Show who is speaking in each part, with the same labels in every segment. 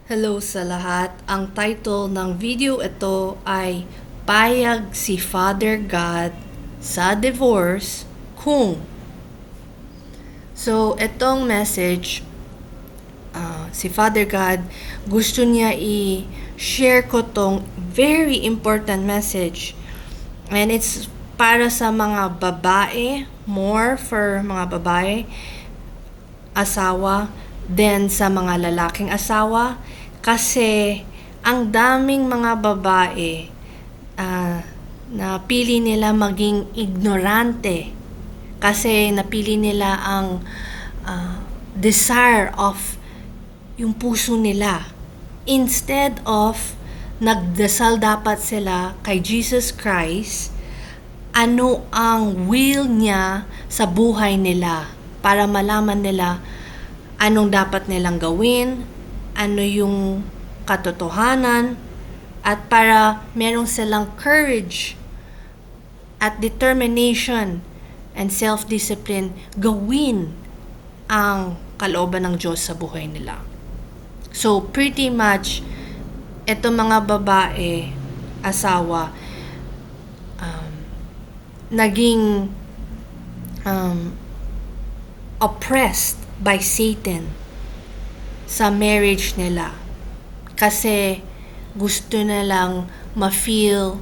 Speaker 1: Hello sa lahat. Ang title ng video ito ay Payag si Father God sa Divorce kung. So, itong message, si Father God, gusto niya i-share ko tong very important message. And it's para sa mga babae, more for mga babae, asawa, then sa mga lalaking asawa, kasi ang daming mga babae napili nila maging ignorante kasi napili nila ang desire of yung puso nila instead of nagdasal dapat sila kay Jesus Christ ano ang will niya sa buhay nila para malaman nila anong dapat nilang gawin, ano yung katotohanan, at para merong silang courage at determination and self-discipline gawin ang kalooban ng Diyos sa buhay nila. So, pretty much, eto mga babae, asawa, naging oppressed by Satan sa marriage nila kasi gusto nilang ma-feel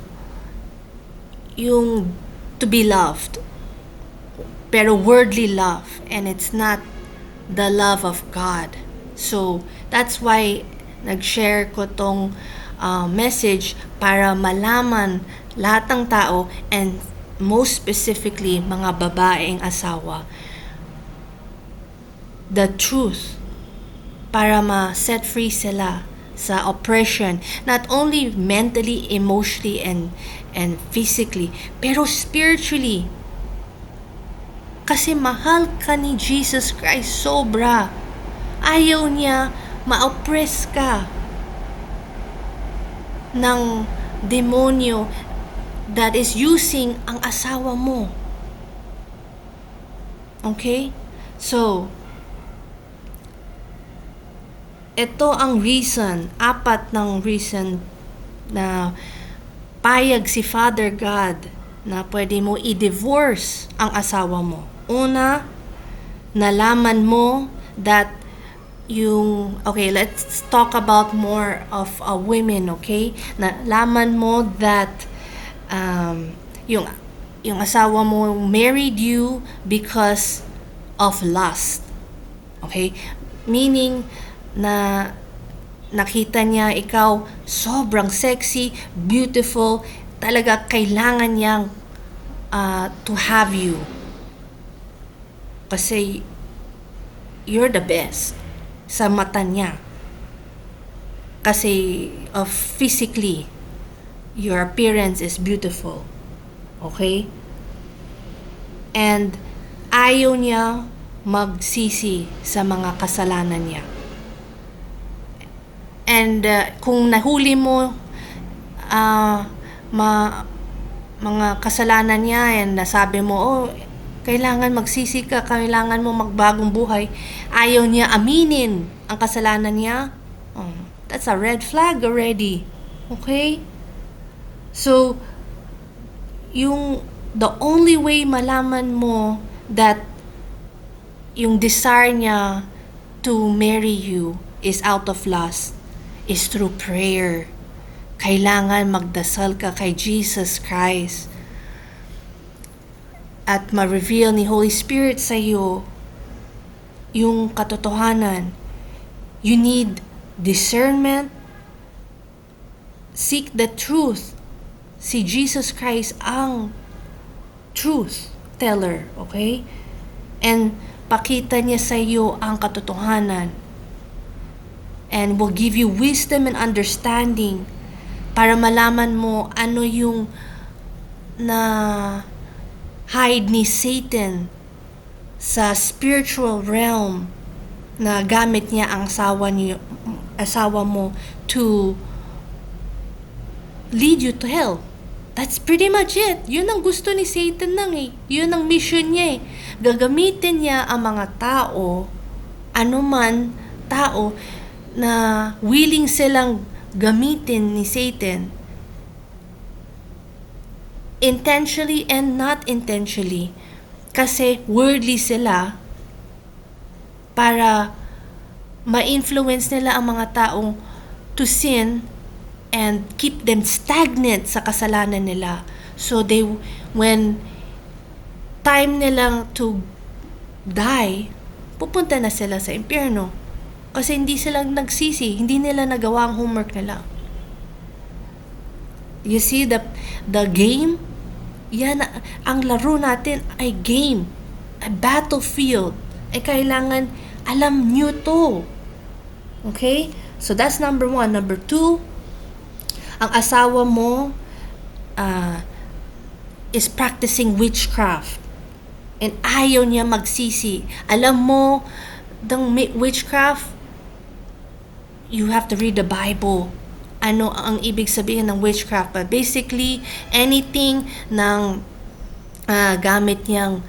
Speaker 1: yung to be loved, pero worldly love, and it's not the love of God. So that's why nag-share ko tong message para malaman lahat ng tao, and most specifically mga babaeng asawa, the truth, para ma-set free sila sa oppression, not only mentally, emotionally, and physically, pero spiritually. Kasi mahal ka ni Jesus Christ sobra. Ayaw niya ma-oppress ka ng demonyo that is using ang asawa mo. Okay? So, ito ang reason, apat ng reason na payag si Father God na pwede mo i-divorce ang asawa mo. Una, nalaman mo that okay, let's talk about more of women, okay? Nalaman mo that yung asawa mo married you because of lust. Okay? Meaning, na nakita niya ikaw sobrang sexy, beautiful, talaga kailangan niyang to have you. Kasi you're the best sa mata niya. Kasi of physically, your appearance is beautiful. Okay? And ayaw niya magsisi sa mga kasalanan niya. And kung nahuli mo mga kasalanan niya and nasabi mo, kailangan magsisi ka, kailangan mo magbagong buhay, ayaw niya aminin ang kasalanan niya, that's a red flag already. Okay? So, the only way malaman mo that yung desire niya to marry you is out of lust is through prayer. Kailangan magdasal ka kay Jesus Christ at ma-reveal ni Holy Spirit sa iyo yung katotohanan. You need discernment. Seek the truth. Si Jesus Christ ang truth teller, okay? And pakita niya sa iyo ang katotohanan, and will give you wisdom and understanding para malaman mo ano yung na hide ni Satan sa spiritual realm na gamit niya ang asawa mo to lead you to hell. That's pretty much it. Yun ang gusto ni Satan Yun ang mission niya Gagamitin niya ang mga tao, anuman tao, na willing silang gamitin ni Satan intentionally and not intentionally kasi worldly sila para ma-influence nila ang mga taong to sin and keep them stagnant sa kasalanan nila. So when time nilang to die, pupunta na sila sa impyerno. Kasi hindi sila nagsisi, hindi nila nagawa ang homework nila. You see the game? Yan, ang laro natin ay game, a battlefield. Ay kailangan alam nyo to. Okay? So that's number 1. Number 2, ang asawa mo is practicing witchcraft. And ayaw niya magsisi. Alam mo, ng witchcraft, you have to read the Bible. Ano ang ibig sabihin ng witchcraft? But basically, anything ng gamit niyang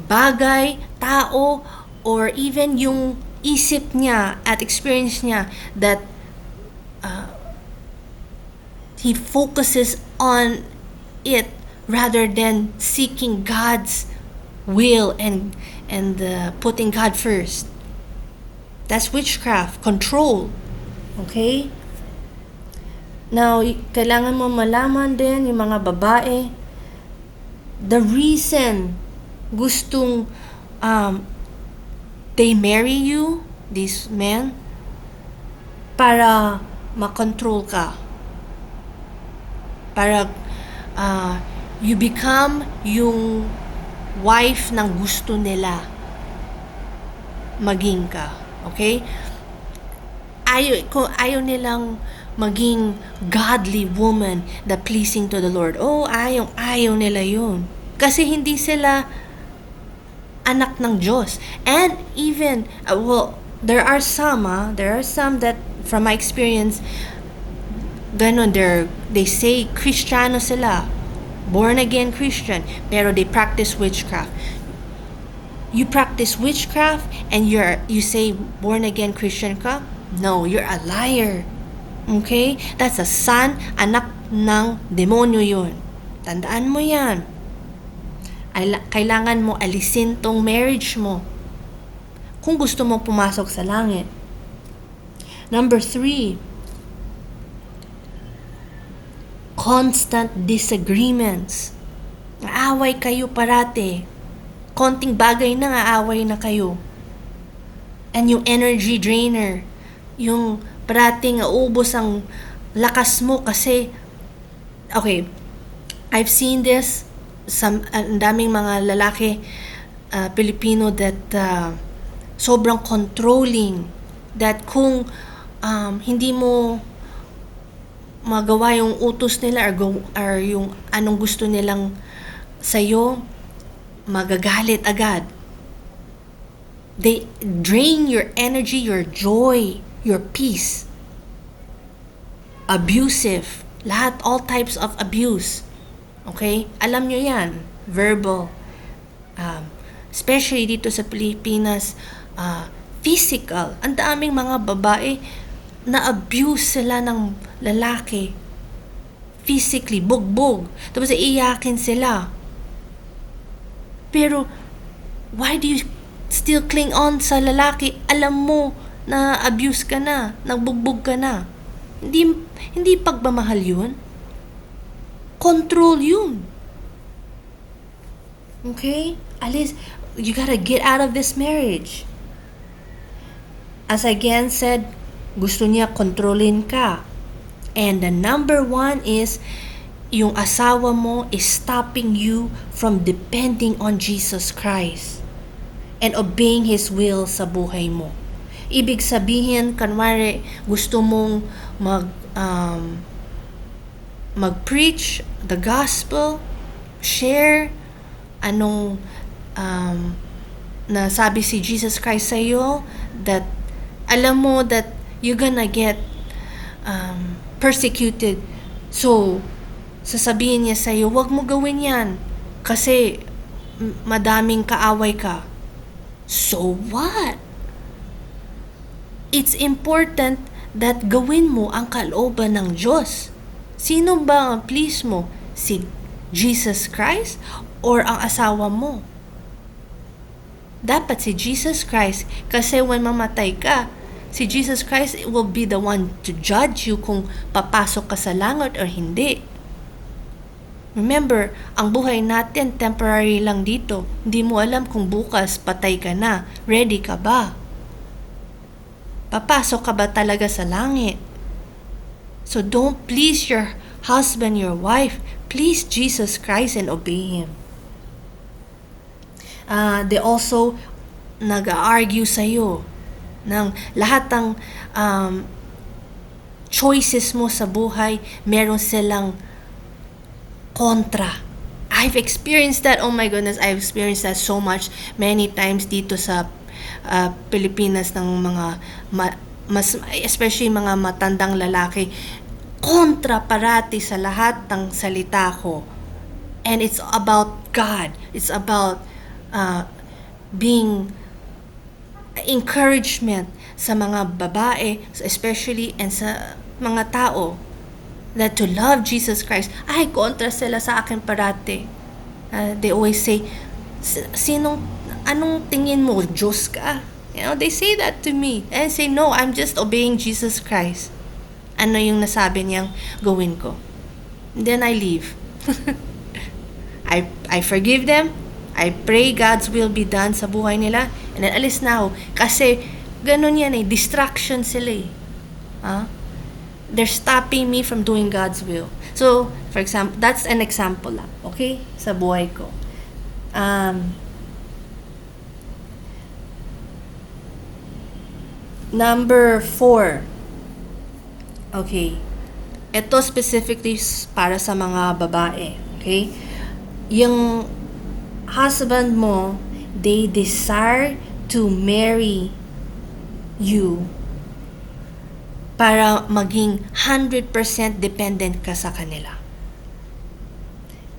Speaker 1: bagay, tao, or even yung isip niya at experience niya that he focuses on it rather than seeking God's will and putting God first. That's witchcraft, control. Okay? Now, kailangan mo malaman din yung mga babae, the reason gustong they marry you, these men, para makontrol ka. Para you become yung wife ng gusto nila maging ka. Okay? Ayaw nilang maging godly woman that pleasing to the Lord. Oh, ayaw nila yun. Kasi hindi sila anak ng Diyos. And even, there are some that, from my experience, ganon, they say Kristiyano sila, born again Christian, pero they practice witchcraft. You practice witchcraft and you say born again Christian ka? No, you're a liar. Okay? That's a son, anak ng demonyo yun. Tandaan mo yan. Kailangan mo alisin tong marriage mo kung gusto mo pumasok sa langit. Number 3, constant disagreements. Aaway kayo parate. Konting bagay na aaway na kayo. And yung energy drainer, yung parating ubos ang lakas mo kasi, okay, I've seen this, ang daming mga lalaki Pilipino that sobrang controlling, that kung hindi mo magawa yung utos nila or yung anong gusto nilang sa'yo, magagalit agad. They drain your energy, your joy, your peace. Abusive. Lahat, all types of abuse. Okay? Alam nyo yan. Verbal. Especially dito sa Pilipinas, physical. Ang daming mga babae na abuse sila ng lalaki. Physically, bugbog. Tapos iiyakin sila. Pero, why do you still cling on sa lalaki? Alam mo na abuse ka na, nagbugbog ka na. Hindi pagmamahal yun. Control yun. Okay? Alis, you gotta get out of this marriage. As I again said, gusto niya kontrolin ka. And the number 1 is, yung asawa mo is stopping you from depending on Jesus Christ and obeying His will sa buhay mo. Ibig sabihin, kanwari, gusto mong mag-preach the gospel, share anong nasabi si Jesus Christ sa'yo, that alam mo that you're gonna get persecuted. So, sasabihin niya sa'yo, wag mo gawin yan kasi madaming kaaway ka. So what? it's important that gawin mo ang kalooban ng Diyos. Sino ba ang please mo? Si Jesus Christ or ang asawa mo? Dapat si Jesus Christ, kasi when mamatay ka, si Jesus Christ will be the one to judge you kung papasok ka sa langit or hindi. Remember, ang buhay natin temporary lang dito. Hindi mo alam kung bukas patay ka na. Ready ka ba? Papasok ka ba talaga sa langit? So don't please your husband, your wife. Please Jesus Christ and obey Him. They also nag-argue sa'yo ng lahat ng choices mo sa buhay, meron silang kontra. I've experienced that. Oh my goodness, I've experienced that so much, many times dito sa Pilipinas ng mga especially mga matandang lalaki, kontra parati sa lahat ng salita ko. And it's about God. It's about being encouragement sa mga babae, especially, and sa mga tao, that to love Jesus Christ. Ay, kontra sila sa akin parati. They always say, anong tingin mo, Diyos ka? You know, they say that to me. And I say, no, I'm just obeying Jesus Christ. Ano yung nasabi niyang gawin ko? And then I leave. I forgive them. I pray God's will be done sa buhay nila. And then alis na ako. Kasi ganun yan eh. Distraction sila eh. They're stopping me from doing God's will. So, for example, that's an example lang. Okay? Sa buhay ko. Number 4. Okay. Ito specifically para sa mga babae. Okay? Yung husband mo, they desire to marry you para maging 100% dependent ka sa kanila.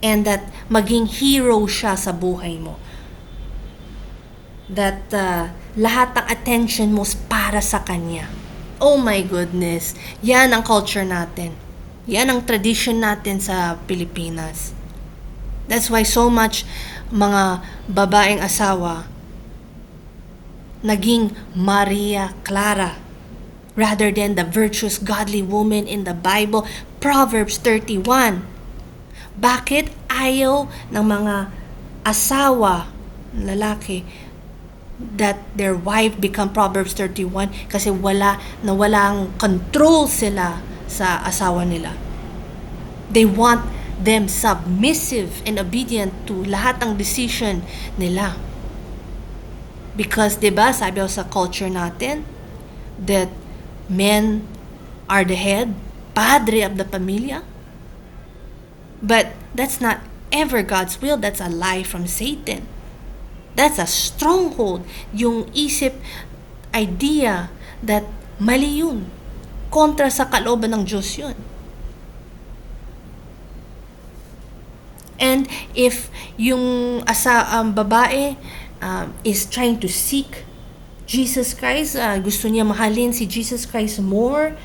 Speaker 1: And that maging hero siya sa buhay mo. That lahat ng attention mo para sa kanya. Oh my goodness. Yan ang culture natin. Yan ang tradition natin sa Pilipinas. That's why so much mga babaeng asawa naging Maria Clara rather than the virtuous godly woman in the Bible. Proverbs 31. Bakit ayaw ng mga asawa, lalaki, that their wife become Proverbs 31? Kasi walang control sila sa asawa nila. They want them submissive and obedient to lahat ng decision nila. Because, diba, sabi ko sa culture natin, that men are the head, padre of the pamilya. But that's not ever God's will. That's a lie from Satan. That's a stronghold. Yung isip, idea that mali yun. Kontra sa kalooban ng Diyos yun. And if yung babae is trying to seek Jesus Christ, gusto niya mahalin si Jesus Christ more,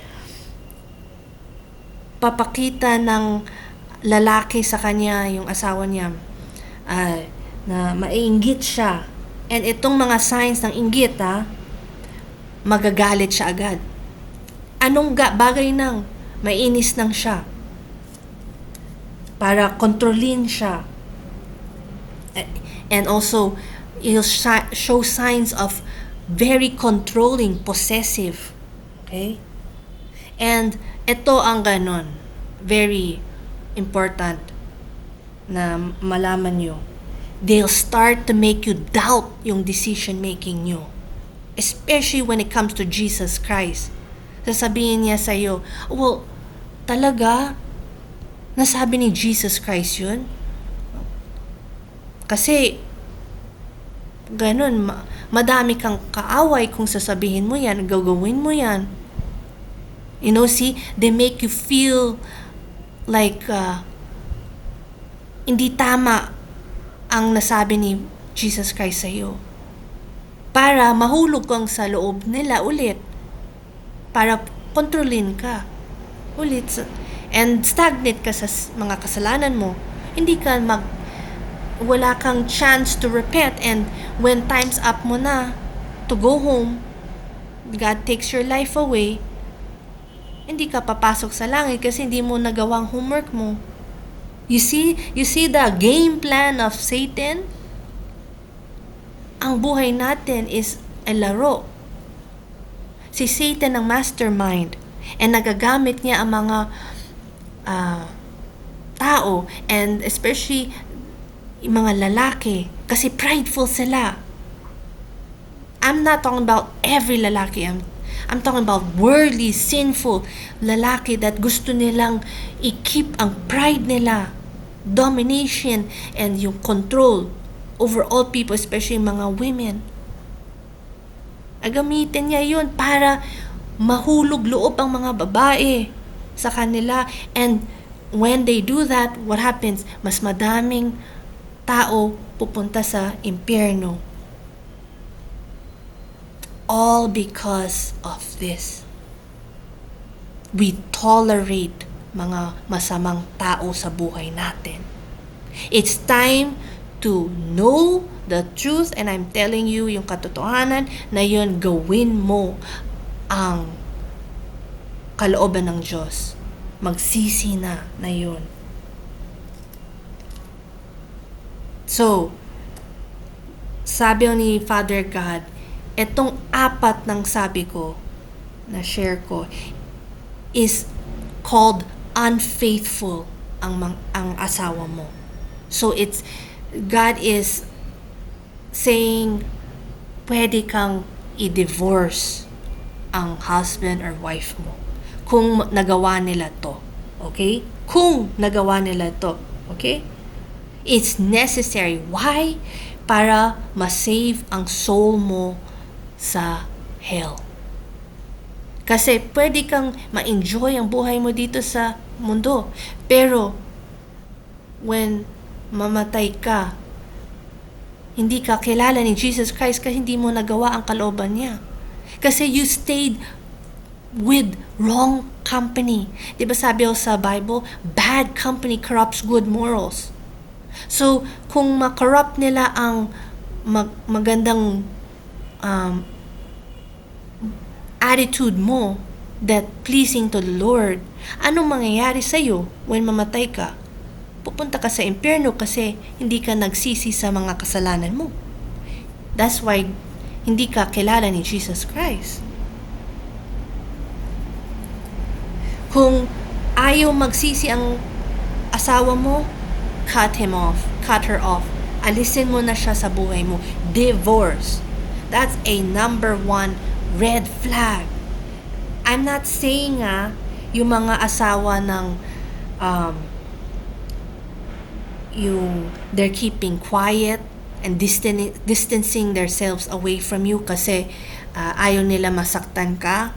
Speaker 1: papakita ng lalaki sa kanya, yung asawa niya, na maiinggit siya. And itong mga signs ng inggit, magagalit siya agad. Anong bagay nang mainis nang siya para kontrolin siya. And also, he'll show signs of very controlling, possessive. Okay? And ito ang ganon. Very important na malaman nyo. They'll start to make you doubt yung decision making nyo. Especially when it comes to Jesus Christ. Sasabihin niya sa'yo, well, talaga? Nasabi ni Jesus Christ yun? Kasi, ganun, madami kang kaaway kung sasabihin mo yan, gagawin mo yan. You know, see, they make you feel like hindi tama ang nasabi ni Jesus Christ sa iyo. Para mahulog kang sa loob nila ulit para kontrolin ka. Ulit. And stagnate ka sa mga kasalanan mo. Hindi ka wala kang chance to repent, and when time's up mo na to go home, God takes your life away, hindi ka papasok sa langit kasi hindi mo nagawang homework mo. You see the game plan of Satan? Ang buhay natin is a laro. Si Satan ang mastermind, and nagagamit niya ang mga tao, and especially yung mga lalaki, kasi prideful sila. I'm not talking about every lalaki. I'm talking about worldly, sinful lalaki that gusto nilang i-keep ang pride nila, domination, and yung control over all people, especially mga women. Agamitin niya yun para mahulog loob ang mga babae sa kanila. And when they do that, what happens? Mas madaming tao pupunta sa impyerno. All because of this. We tolerate mga masamang tao sa buhay natin. It's time to know the truth, and I'm telling you yung katotohanan na yun, gawin mo ang kalooban ng Diyos. Magsisi na yun. So, sabi ni Father God, etong apat ng sabi ko, na share ko, is called unfaithful ang asawa mo. So God is saying, pwede kang i-divorce ang husband or wife mo kung nagawa nila to. Okay? Kung nagawa nila to. Okay? It's necessary. Why? Para ma-save ang soul mo sa hell. Kasi pwede kang ma-enjoy ang buhay mo dito sa mundo. Pero, when mamatay ka, hindi ka kilala ni Jesus Christ kasi hindi mo nagawa ang kalooban niya. Kasi you stayed with wrong company. Diba sabi sa Bible, bad company corrupts good morals. So, kung ma-corrupt nila ang magandang attitude mo that pleasing to the Lord, anong mangyayari sa'yo when mamatay ka? Pupunta ka sa impyerno kasi hindi ka nagsisi sa mga kasalanan mo. That's why hindi ka kilala ni Jesus Christ. Kung ayaw magsisi ang asawa mo, cut her off. Alisin mo na siya sa buhay mo. Divorce. That's a number 1 red flag. I'm not saying yung mga asawa ng they're keeping quiet and distancing themselves away from you kasi ayaw nila masaktan ka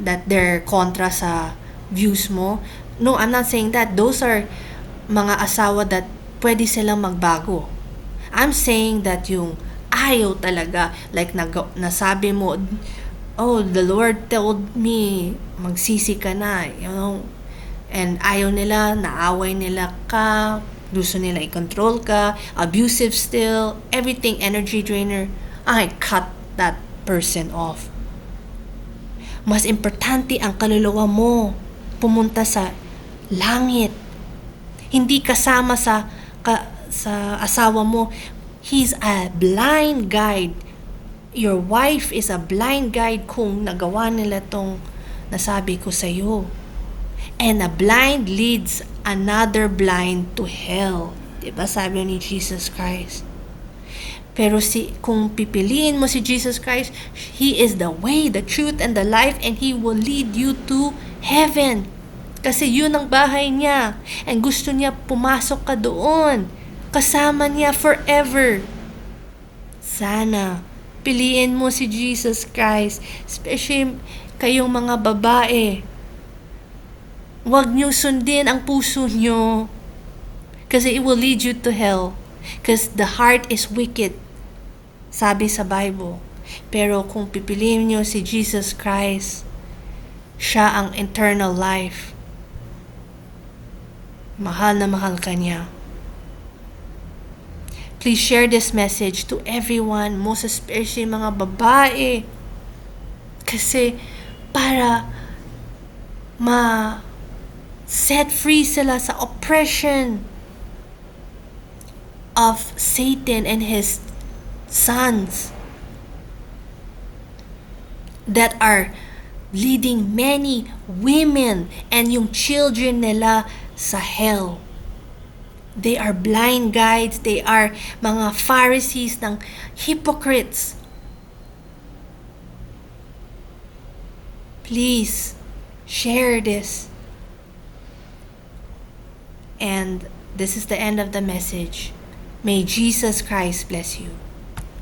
Speaker 1: that they're kontra sa views mo. No, I'm not saying that. Those are mga asawa that pwede silang magbago. I'm saying that yung ayaw talaga, like nasabi mo, oh, the Lord told me magsisi ka na, and ayaw nila, naaway nila ka, gusto nila i-control ka, abusive still, everything, energy drainer, I cut that person off. Mas importante ang kaluluwa mo pumunta sa langit. Hindi kasama sa asawa mo. He's a blind guide. Your wife is a blind guide kung nagawa nila tong nasabi ko sa iyo. And a blind leads another blind to hell. Diba sabi ni Jesus Christ? Pero kung pipiliin mo si Jesus Christ, He is the way, the truth, and the life, and He will lead you to heaven. Kasi yun ang bahay niya. And gusto niya pumasok ka doon. Kasama niya forever. Sana, piliin mo si Jesus Christ. Especially kayong mga babae. Huwag niyo sundin ang puso niyo. Kasi it will lead you to hell. Because the heart is wicked. Sabi sa Bible. Pero kung pipiliin nyo si Jesus Christ, siya ang eternal life. Mahal na mahal ka niya. Please share this message to everyone, most especially mga babae. Kasi para set free sila sa oppression of Satan and his sons that are leading many women and yung children nila sa hell. They are blind guides. They are mga Pharisees ng hypocrites. Please, share this. And this is the end of the message. May Jesus Christ bless you.